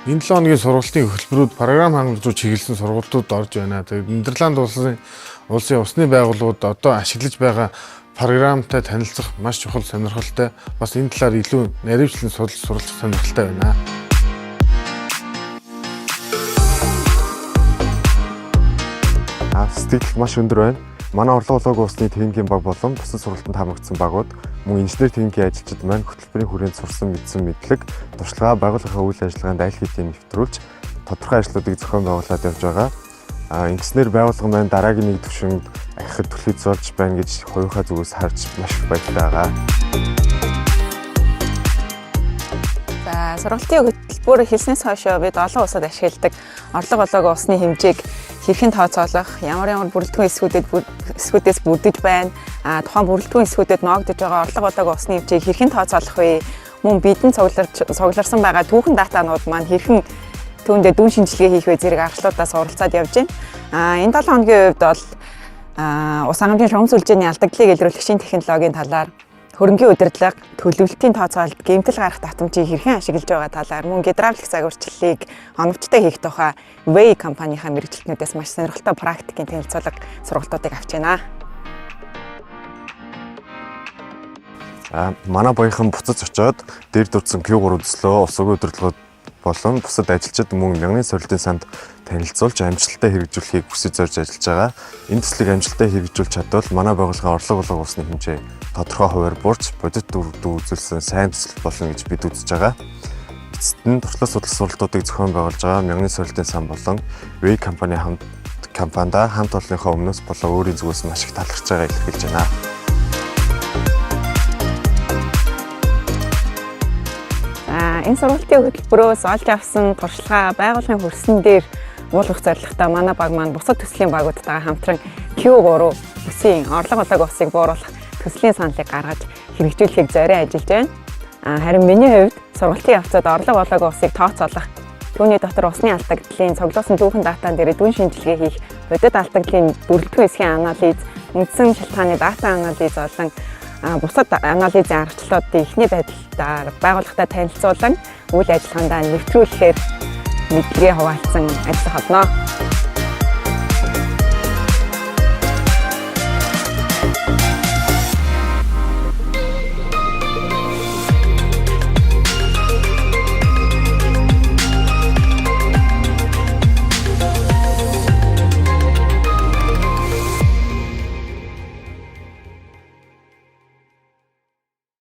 Энэ 7 хоногийн сургалтын хөтөлбөрүүд програм хангалтууд чиглэсэн сургалтууд орж байна. Тэгээд Нидерланд улсын усны байгууллагууд одоо ашиглаж байгаа програмтай танилцах маш чухал сонирхолтой. Бас энэ талаар илүү наривчлан суралцах сонирхолтой байна. Сэтгэл маш өндөр байна. Манай орлого олоогүй усны техникийн баг болон бусад сургалтанд хамрагдсан багууд мөн инженер техникийн ажилчид маань хөтөлбөрийн хүрээнд сурсан мэдсэн мэдлэг, туршлага байгууллагын үйл ажиллагаанд аль хэдийн нэвтрүүлж тодорхой ажлуудыг зохион байгуулад явж байгаа. Ингэснээр байгууллага маань дараагийн нэг түвшинд ахиад түлхэж зорж байна гэж хоёрхоо зүгээс харж маш их баяртай байгаа. За сургалтын хөтөлбөр хэлснээс хойш бид олон улсад ашигладаг орлого олоогүй усны хэмжээг хэрхэн тооцоолох, ямар бүрэлдэхүүн эсгүүдээс бүрдэж байна, тухайн бүрэлдэхүүн эсгүүдэд ноогдож байгаа орлого олоогүй усны хэмжээг хэрхэн тооцоолох вэ? Мөн бидэнд цугларсан байгаа түүхэн датанууд маань хэрхэн түүндээ дүн шинжилгээ хийх вэ зэрэг аргачлуудаас уралцаад явж байна. Энэ 7 хоногийн хувьд бол ус хангамжийн шугам сүлжээний алдагдлыг илрүүлэх шинэ технологийн талаар, хөрөнгийн удирдлага, төлөвлөлтийн тооцоололт, гэмтэл гарах татамжийг хэрхэн ашиглаж байгаа талаар, мөн гидравлик загварчлалыг оновчтой хийх тухай WEY компанийнхаа мэргэжилтнүүдээс маш сонирхолтой практикийн танилцуулга сургалтуудыг авч байна. Манай баяхан буцаж очоод дээр дурдсан Q3 төслөө ус угийн удирдлагууд болон бусад ажилчид мөн мянган сорилтын санд танилцуулж амжилттай хэрэгжүүлэхийг хүсэж зорж ажиллаж байгаа. Энэ төслийг амжилттай хэрэгжүүлж чадвал манай байгууллагын орлого олоогүй усны хэмжээ тодорхой хувиар буурч бодит дүр үзүүлсэн сайн төсөл болно гэж бид үзэж байгаа. Эцэст нь туршлага судлах сургалтуудыг зохион байгуулж байгаа мянган сорилтын сан болон WEY компани компанида хамт олонныхоо өмнөөс болон өөрийн зүгээс маш их талархж байгаа илэрхийлж байна. Энэ сургалтын хөтөлбөрөөс олж авсан туршлага байгууллагын хөрсөн дээр уулгах зорилготой манай баг маань бусад төслийн багуудтайгаа хамтран Q3 үсгийн орлого олоогүй усыг бууруулах төслийн саналыг гаргаж хэрэгжүүлэхийг зорион ажиллаж байна. Харин миний хувьд сургалтын явцад орлого олоогүй усыг тооцоолох, түүний дотор усны алдагдлын цуглуулсан түүхэн датан дээр дүн шинжилгээ хийх, бодит алдагдлын бүрэлдэхүүн эсхийн анализ, үндсэн шалтгааны дата анализ болон бусад анализын аргачлалуудын эхний байдлаар байгууллагатай танилцуулан үйл ажиллагаандаа нэвтрүүлэхээр мэдлэгээ хуваалцсан ажиллах болно.